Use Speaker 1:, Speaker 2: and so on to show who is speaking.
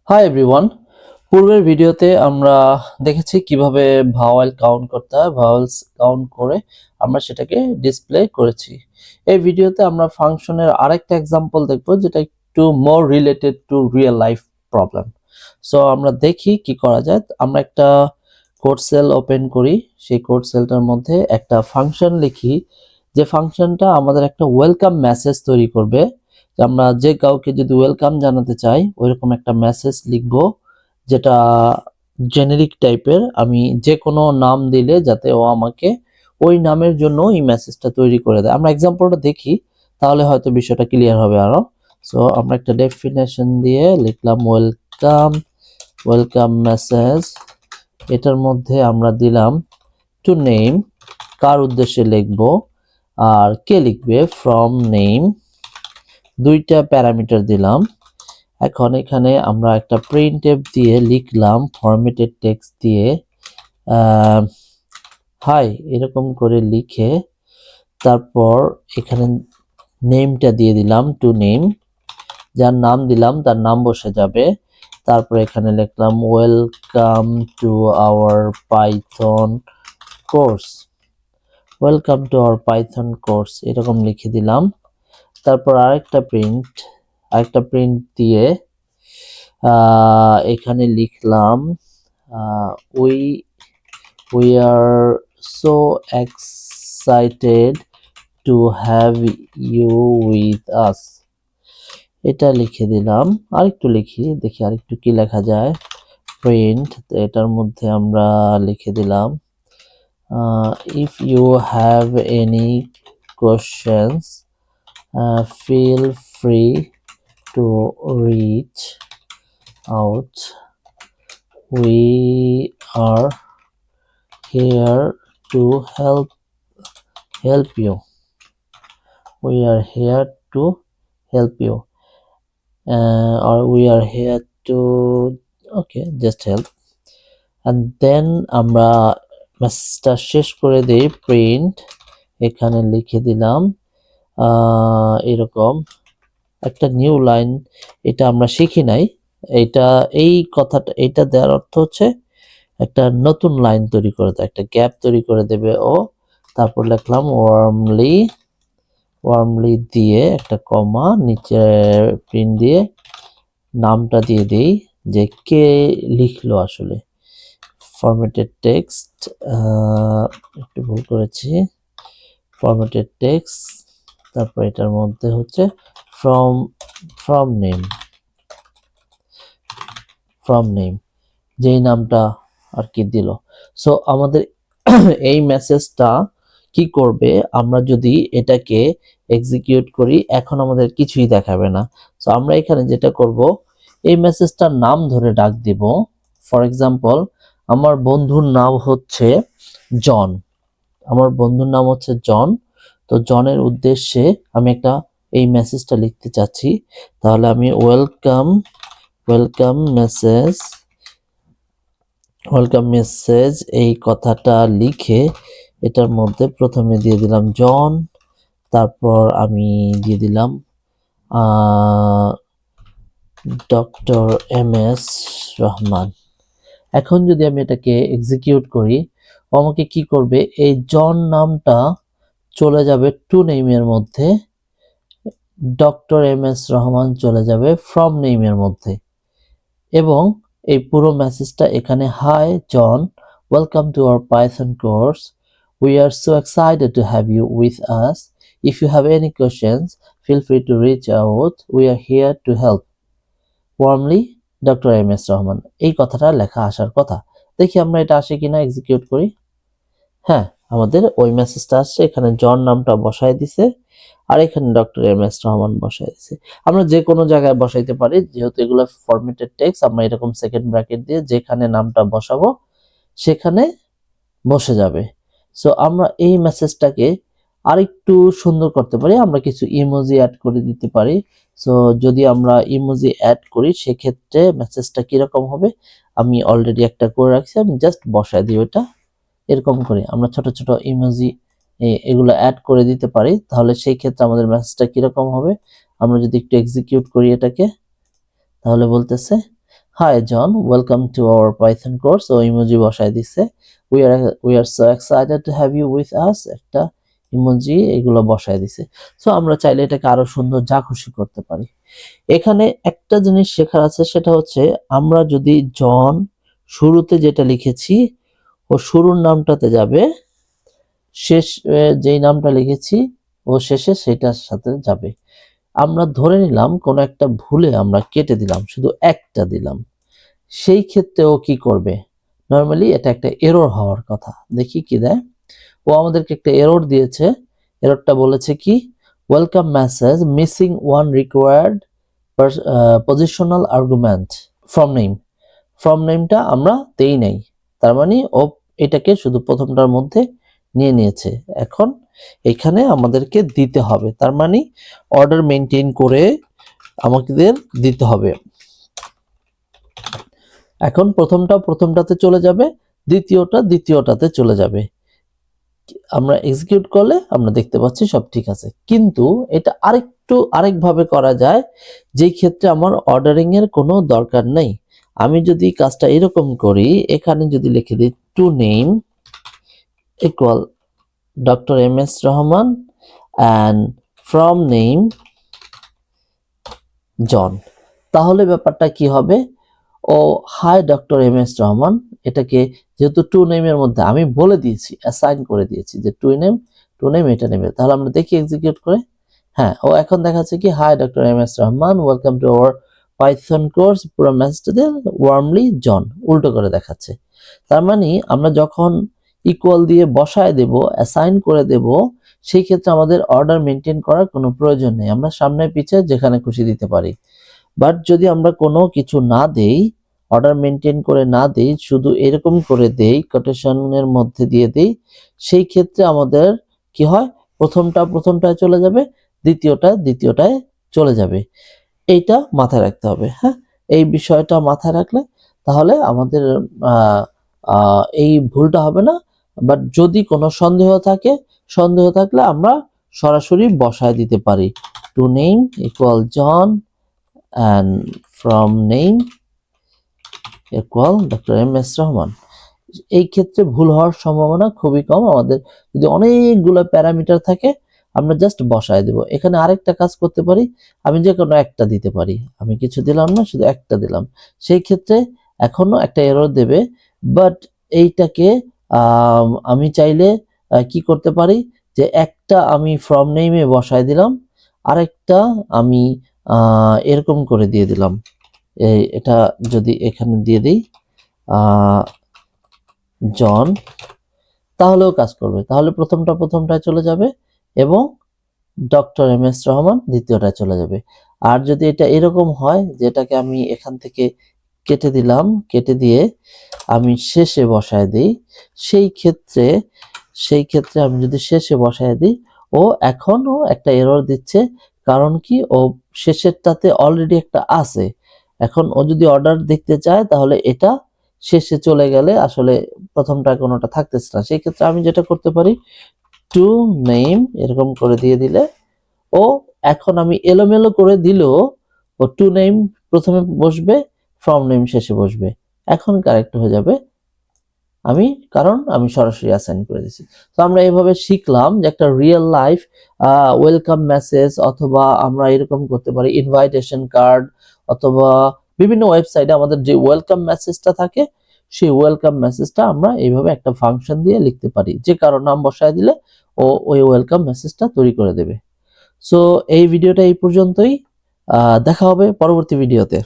Speaker 1: Hi everyone. পূর্বের ভিডিওতে আমরা দেখেছি কিভাবে ভাওয়েল কাউন্ট করতে হয়। ভাওয়েলস কাউন্ট করে আমরা সেটাকে ডিসপ্লে করেছি। এই ভিডিওতে আমরা ফাংশনের আরেকটা এক্সাম্পল দেখব, যেটা একটু more related to real life problem. So আমরা দেখি কি করা যায়। আমরা একটা কোড সেল ওপেন করি, সেই কোড সেলটার মধ্যে একটা ফাংশন লিখি, যে ফাংশনটা আমাদের একটা ওয়েলকাম মেসেজ তৈরি করবে। আমরা যে কাউকে যদি ওয়েলকাম জানাতে চাই ওইরকম একটা মেসেজ লিখব, যেটা জেনেরিক টাইপের। আমি যে কোনো নাম দিলে যাতে ও আমাকে ওই নামের জন্য এই মেসেজটা তৈরি করে দেয়। আমরা এক্সাম্পলটা দেখি, তাহলে হয়তো বিষয়টা ক্লিয়ার হবে আরো। সো আমরা একটা ডেফিনেশন দিয়ে লিখলাম ওয়েলকাম, ওয়েলকাম মেসেজ। এটার মধ্যে আমরা দিলাম টু নেম, কার উদ্দেশ্যে লিখবো আর কে লিখবে, ফ্রম নেম। দুইটা প্যারামিটার দিলাম। এখন এখানে আমরা একটা প্রিন্টএফ দিয়ে লিখলাম ফরম্যাটেড টেক্সট দিয়ে হাই এরকম করে লিখে, তারপর এখানে নেমটা দিয়ে দিলাম টু নেম, যার নাম দিলাম তার নাম বসে যাবে। তারপর এখানে লিখলাম welcome to our Python course, welcome to our Python course এরকম লিখে দিলাম। তারপর আরেকটা প্রিন্ট দিয়ে এখানে লিখলাম we we are so excited to have you with us, এটা লিখে দিলাম। আরেকটু লিখি, দেখি আরেকটু কি লেখা যায়। প্রিন্ট, এটার মধ্যে আমরা লিখে দিলাম if you have any questions feel free to reach out, we are here to help you, we are here to help you, or we are here to okay just help. and then আমরা মেসেজটা শেষ করে দেই print, এখানে লিখে দিলাম এরকম একটা নিউ লাইন। এটা আমরা শিখি নাই, এটা এই কথাটা এটা দেওয়ার অর্থ হচ্ছে একটা নতুন লাইন তৈরি করে দেয়, একটা গ্যাপ তৈরি করে দেবে ও। তারপর লিখলাম ওয়ার্মলি, ওয়ার্মলি দিয়ে একটা কমা, নিচে প্রিন্ট দিয়ে নামটা দিয়ে দেই যে কে লিখলো আসলে। ফরম্যাটেড টেক্সট, একটু ভুল করেছি, ফরম্যাটেড টেক্সট। তারপর এটার মধ্যে হচ্ছে from from name, from name যেই নামটা আর কি দিল। সো আমাদের এই মেসেজটা কি করবে, আমরা যদি এটাকে এক্সিকিউট করি এখন আমাদের কিছুই দেখাবে না। সো আমরা এখানে যেটা করব, এই মেসেজটার নাম ধরে ডাক দিব। ফর এক্সাম্পল আমার বন্ধুর নাম হচ্ছে জন, আমার বন্ধুর নাম হচ্ছে জন। তো জনের উদ্দেশ্যে আমি একটা এই মেসেজটা লিখতে চাচ্ছি, তাহলে আমি welcome, welcome message, welcome message এই কথাটা লিখে এটার মধ্যে প্রথমে দিয়ে দিলাম জন, তারপর আমি দিয়ে দিলাম ডক্টর এম এস রহমান। এখন যদি আমি এটাকে এক্সিকিউট করি, আমাকে কি করবে, এই জন নামটা চলে যাবে টু নেমের মধ্যে, ডক্টর এম এস রহমান চলে যাবে ফ্রম নেমের মধ্যে, এবং এই পুরো মেসেজটা এখানে hi John, welcome to our Python course, we are so excited to have you with us, if you have any questions feel free to reach out, we are here to help, warmly doctor M S Rahman. এই কথাটা লেখা আসার কথা। দেখি আমরা এটা আসে কিনা, এক্সিকিউট করি। হ্যাঁ, আমাদের ওই মেসেজটা আসছে, এখানে জন নামটা বসায় দিছে আর এখানে ডক্টর এম এস রহমান বসায় দিছে। আমরা যে কোনো জায়গায় বসাইতে পারি, যেহেতু এগুলো ফরম্যাটেড টেক্সট, আমরা এরকম সেকেন্ড ব্র্যাকেট দিয়ে যেখানে নামটা বসাবো সেখানে বসে যাবে। সো আমরা এই মেসেজটাকে আরেকটু সুন্দর করতে পারি, আমরা কিছু ইমোজি অ্যাড করে দিতে পারি। সো যদি আমরা ইমোজি অ্যাড করি সেক্ষেত্রে মেসেজটা কিরকম হবে, আমি অলরেডি একটা করে রাখছি, আমি জাস্ট বসায় দিই ওটা। এরকম করে আমরা ছোট ছোট ইমোজি এগুলো অ্যাড করে দিতে পারি, তাহলে সেই ক্ষেত্রে আমাদের মেসেজটা কিরকম হবে। আমরা যদি একটু এক্সিকিউট করি এটাকে, তাহলে বলতেছে hi John, welcome to our Python course, ও ইমোজি বসায় দিছে। We are so excited to have you with us, একটা ইমোজি এগুলো বসায় দিছে। সো আমরা চাইলে এটাকে আরো সুন্দর যা খুশি করতে পারি। এখানে একটা জিনিস শেখার আছে, সেটা হচ্ছে আমরা যদি জন শুরুতে যেটা লিখেছি ও শুরুর নামটাতে যাবে, শেষ যেই নামটা লিখেছি ও শেষে সেটার সাথে যাবে। আমরা ধরে নিলাম কোনো একটা ভুলে আমরা কেটে দিলাম, শুধু একটা দিলাম, সেই ক্ষেত্রে ও কি করবে? নর্মালি এটা একটা এরর হওয়ার কথা। দেখি কি দেয়। ও আমাদেরকে একটা এরর দিয়েছে। এররটা বলেছে কি, welcome message missing one required positional argument from name. From নেমটা আমরা দেই নাই, তার মানে ও এটাকে শুধু প্রথমটার মধ্যে নিয়ে নিয়েছে। এখন এখানে আমাদেরকে দিতে হবে, তার মানে অর্ডার মেনটেন করে আমাদের দিতে হবে। এখন প্রথমটাতে চলে যাবে, দ্বিতীয়টাতে চলে যাবে। আমরা এক্সিকিউট করলে আমরা দেখতে পাচ্ছি সব ঠিক আছে, কিন্তু এটা আরেকভাবে করা যায়, যেই ক্ষেত্রে আমার অর্ডারিং এর কোনো দরকার নেই। আমি যদি কাজটা এরকম করি, এখানে যদি লিখে দিই to name equal doctor M S Rahman and from name John, তাহলে ব্যাপারটা কি হবে? Oh hi doctor M S Rahman, এটাকে যেহেতু টু নেমের মধ্যে আমি বলে দিয়েছি, অ্যাসাইন করে দিয়েছি যে টু নেম এটা নেবে, তাহলে আমরা দেখি এক্সিকিউট করে। হ্যাঁ, ও এখন দেখাচ্ছে কি hi doctor M S Rahman, welcome to our Python course, পুরো মেসেজটা দিয়ে ওয়ার্মলি জন উল্টো করে দেখাচ্ছে। তার মানে আমরা যখন ইকুয়াল দিয়ে বসায় দেব, অ্যাসাইন করে দেব, সেই ক্ষেত্রে আমাদের অর্ডার মেনটেন করার কোনো প্রয়োজন নেই, আমরা সামনে পিছে যেখানে খুশি দিতে পারি। বাট যদি আমরা কোনো কিছু না দেই, অর্ডার মেনটেন করে না দেই, শুধু এরকম করে দেই, কোটেশনের মধ্যে দিয়ে দেই, সেই ক্ষেত্রে আমাদের কি হয়? প্রথমটায় চলে যাবে, দ্বিতীয়টায় চলে যাবে। এইটা মাথায় রাখতে হবে। হ্যাঁ, এই বিষয়টা মাথায় রাখলে তাহলে আমাদের এই ভুলটা হবে না। বাট যদি কোনো সন্দেহ থাকলে আমরা সরাসরি বসায় দিতে পারি to name equal John and from name equal doctor M S Rahman. এই ক্ষেত্রে ভুল হওয়ার সম্ভাবনা খুবই কম। আমাদের যদি অনেকগুলো প্যারামিটার থাকে, আমরা জাস্ট বসায় দেব। এখানে আরেকটা কাজ করতে পারি, আমি যে কোনো একটা দিতে পারি, আমি কিছু দিলাম না, শুধু একটা দিলাম, সেই ক্ষেত্রে এখনো একটা এরর দেবে। বাট এইটাকে আমি চাইলে কি করতে পারি, যে একটা আমি ফ্রম নেমে বসায় দিলাম, আরেকটা আমি এরকম করে দিয়ে দিলাম। এটা যদি এখানে দিয়ে দিই জন, তাহলেও কাজ করবে। তাহলে প্রথমটায় চলে যাবে এবং ডক্টর এম এস রহমান দ্বিতীয়টায় চলে যাবে। আর যদি এটা এরকম হয়, যেটাকে আমি এখান থেকে কেটে দিলাম, কেটে দিয়ে আমি শেষে বসায় দিই, সেই ক্ষেত্রে আমি যদি শেষে বসায় দিই, ও এখনো একটা এরর দিচ্ছে। কারণ কি, ও শেষেরটাতে অলরেডি একটা আছে। এখন ও যদি অর্ডার দেখতে চায়, তাহলে এটা শেষে চলে গেলে আসলে প্রথমটা কোনোটা থাকতেছে না। সেই ক্ষেত্রে আমি যেটা করতে পারি, টু নেম এরকম করে দিয়ে দিলে, ও এখন আমি এলোমেলো করে দিলেও ও টু নেম প্রথমে বসবে, ফ্রম নেম শেষে বসবে, এখন কারেক্ট হয়ে যাবে। কারণ আমি সরাসরি অ্যাসাইন করে দিয়েছি। তো আমরা এইভাবে শিখলাম যে একটা রিয়েল লাইফ ওয়েলকাম মেসেজ, অথবা আমরা এরকম করতে পারি ইনভাইটেশন কার্ড, অথবা বিভিন্ন ওয়েবসাইটে আমাদের যে ওয়েলকাম মেসেজটা থাকে, সেই ওয়েলকাম মেসেজটা আমরা এইভাবে একটা ফাংশন দিয়ে লিখতে পারি, যে কারো নাম বসায় দিলে ও ওই ওয়েলকাম মেসেজটা তৈরি করে দেবে। সো এই ভিডিওটা এই পর্যন্তই, দেখা হবে পরবর্তী ভিডিওতে।